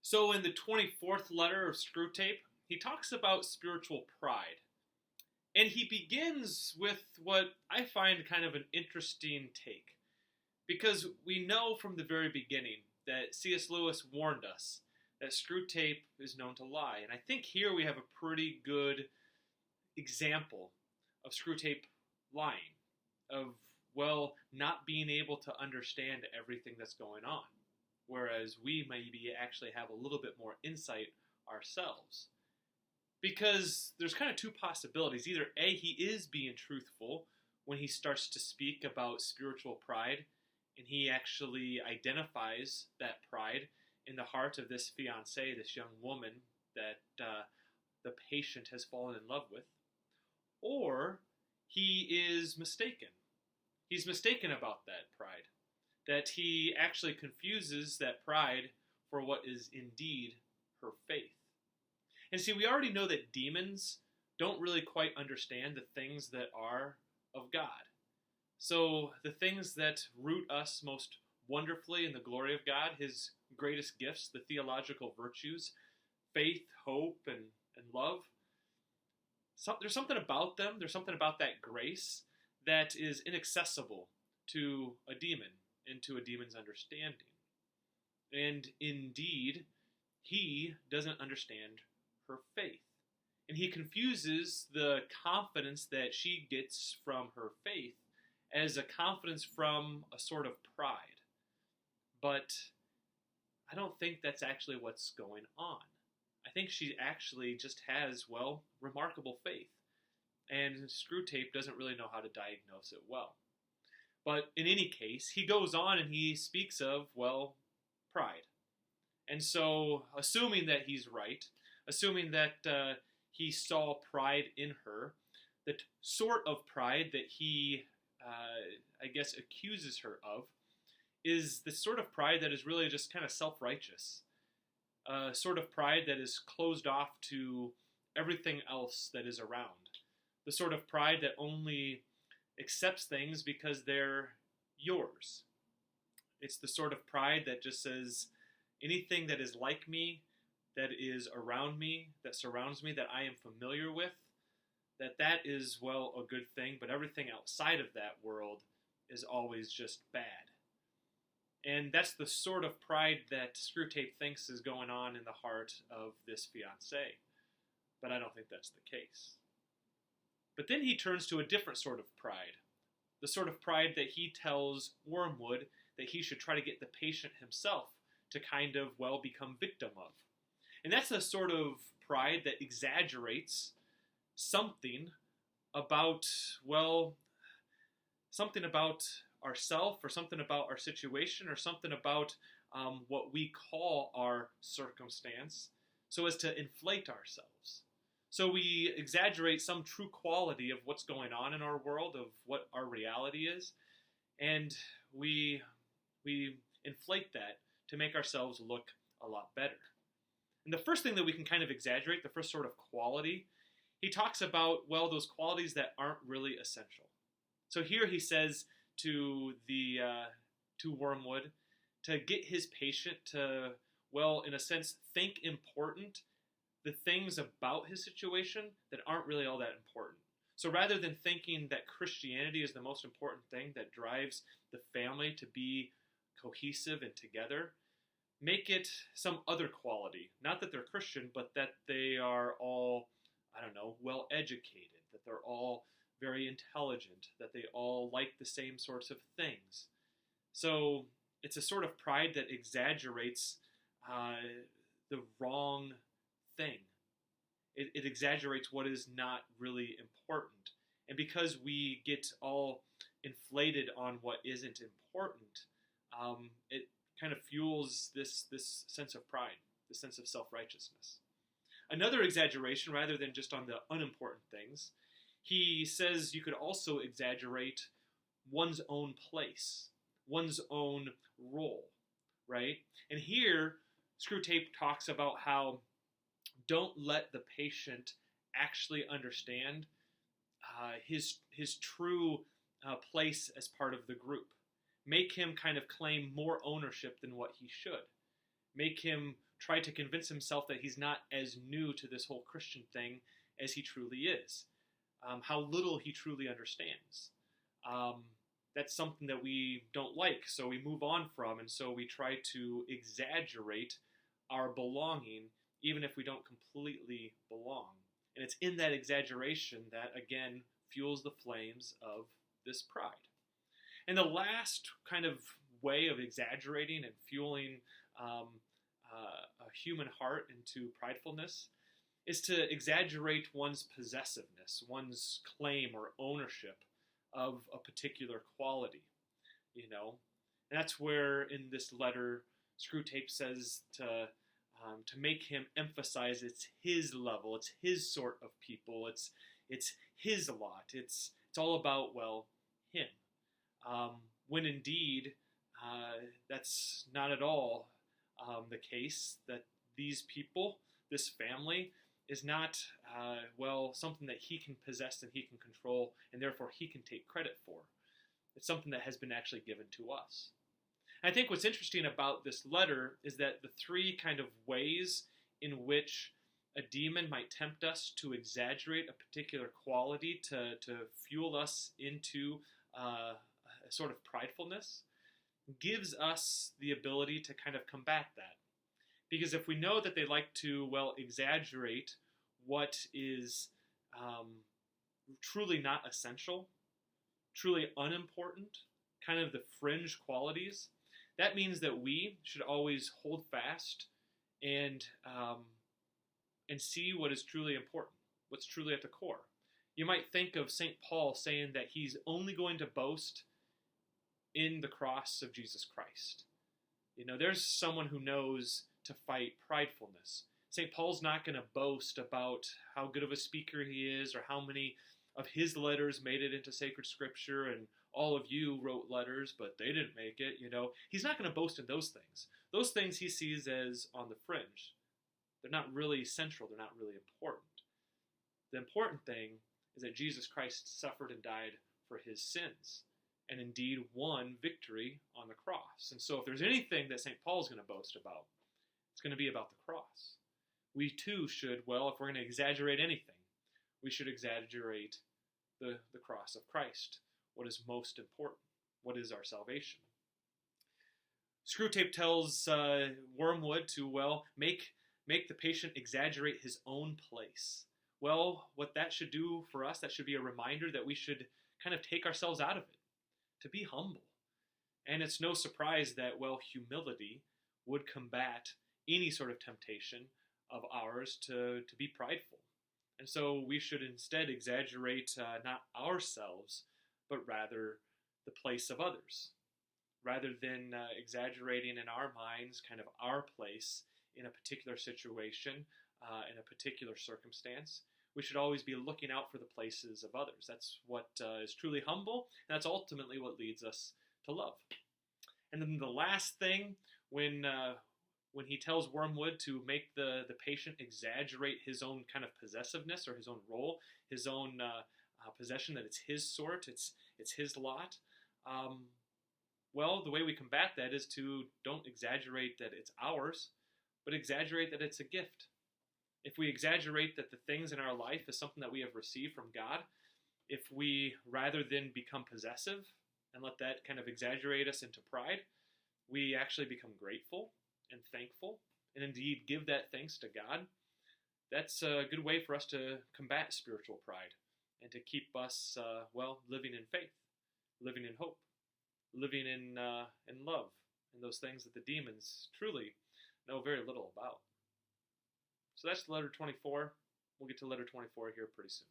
So, in the 24th letter of Screwtape, he talks about spiritual pride. And he begins with what I find kind of an interesting take. Because we know from the very beginning that C.S. Lewis warned us that Screwtape is known to lie. And I think here we have a pretty good example of Screwtape lying, of, well, not being able to understand everything that's going on. Whereas we maybe actually have a little bit more insight ourselves. Because there's kind of two possibilities. Either A, he is being truthful when he starts to speak about spiritual pride, and he actually identifies that pride in the heart of this fiancée, this young woman that the patient has fallen in love with. Or he is mistaken. He's mistaken about that pride. That he actually confuses that pride for what is indeed her faith. And see, we already know that demons don't really quite understand the things that are of God. So the things that root us most wonderfully in the glory of God, his greatest gifts, the theological virtues, faith, hope, and love, there's something about them, there's something about that grace that is inaccessible to a demon and to a demon's understanding. And indeed, he doesn't understand her faith. And he confuses the confidence that she gets from her faith as a confidence from a sort of pride. But I don't think that's actually what's going on. I think she actually just has, well, remarkable faith. And Screwtape doesn't really know how to diagnose it well. But in any case, he goes on and he speaks of, well, pride. And so, assuming that he's right, assuming that he saw pride in her, the sort of pride that he, I guess, accuses her of, is the sort of pride that is really just kind of self-righteous. A sort of pride that is closed off to everything else that is around. The sort of pride that only accepts things because they're yours. It's the sort of pride that just says, anything that is like me, that is around me, that surrounds me, that I am familiar with, that is, well, a good thing, but everything outside of that world is always just bad. And that's the sort of pride that Screwtape thinks is going on in the heart of this fiancée. But I don't think that's the case. But then he turns to a different sort of pride. The sort of pride that he tells Wormwood that he should try to get the patient himself to kind of, well, become victim of. And that's a sort of pride that exaggerates something about, well, something about ourself or something about our situation or something about what we call our circumstance so as to inflate ourselves. So we exaggerate some true quality of what's going on in our world, of what our reality is, and we inflate that to make ourselves look a lot better. And the first thing that we can kind of exaggerate, the first sort of quality, he talks about, well, those qualities that aren't really essential. So here he says to Wormwood to get his patient to, well, in a sense, think important the things about his situation that aren't really all that important. So rather than thinking that Christianity is the most important thing that drives the family to be cohesive and together, make it some other quality. Not that they're Christian, but that they are all, well educated, that they're all very intelligent, that they all like the same sorts of things. So it's a sort of pride that exaggerates the wrong thing. It exaggerates what is not really important. And because we get all inflated on what isn't important, it kind of fuels this sense of pride, this sense of self-righteousness. Another exaggeration, rather than just on the unimportant things, he says you could also exaggerate one's own place, one's own role, right? And here, Screwtape talks about how don't let the patient actually understand his true place as part of the group. Make him kind of claim more ownership than what he should. Make him try to convince himself that he's not as new to this whole Christian thing as he truly is, how little he truly understands. That's something that we don't like, so we move on from, and so we try to exaggerate our belonging, even if we don't completely belong. And it's in that exaggeration that, again, fuels the flames of this pride. And the last kind of way of exaggerating and fueling a human heart into pridefulness is to exaggerate one's possessiveness, one's claim or ownership of a particular quality, And that's where in this letter, Screwtape says to make him emphasize it's his level, it's his sort of people, it's his lot, it's all about, him. When indeed, that's not at all the case, that these people, this family, is not, something that he can possess and he can control, and therefore he can take credit for. It's something that has been actually given to us. I think what's interesting about this letter is that the three kind of ways in which a demon might tempt us to exaggerate a particular quality to fuel us into a sort of pridefulness gives us the ability to kind of combat that. Because if we know that they like to, exaggerate what is truly not essential, truly unimportant, kind of the fringe qualities, that means that we should always hold fast and see what is truly important, what's truly at the core. You might think of St. Paul saying that he's only going to boast in the cross of Jesus Christ. There's someone who knows to fight pridefulness. St. Paul's not going to boast about how good of a speaker he is or how many of his letters made it into sacred scripture and all of you wrote letters, but they didn't make it, He's not going to boast in those things. Those things he sees as on the fringe. They're not really central. They're not really important. The important thing is that Jesus Christ suffered and died for his sins and indeed won victory on the cross. And so if there's anything that St. Paul's going to boast about, it's going to be about the cross. We too should, if we're going to exaggerate anything, we should exaggerate the cross of Christ. What is most important? What is our salvation? Screwtape tells Wormwood to, make the patient exaggerate his own place. Well, what that should do for us, that should be a reminder that we should kind of take ourselves out of it, to be humble. And it's no surprise that, humility would combat any sort of temptation of ours to be prideful. And so we should instead exaggerate not ourselves, but rather the place of others. Rather than exaggerating in our minds kind of our place in a particular situation, in a particular circumstance, we should always be looking out for the places of others. That's what is truly humble, and that's ultimately what leads us to love. And then the last thing, when he tells Wormwood to make the patient exaggerate his own kind of possessiveness or his own role, his own possession, that it's his sort, it's his lot, the way we combat that is to don't exaggerate that it's ours, but exaggerate that it's a gift. If we exaggerate that the things in our life is something that we have received from God, if we, rather than become possessive and let that kind of exaggerate us into pride, we actually become grateful and thankful, and indeed give that thanks to God, that's a good way for us to combat spiritual pride and to keep us, living in faith, living in hope, living in love, and those things that the demons truly know very little about. So that's letter 24. We'll get to letter 24 here pretty soon.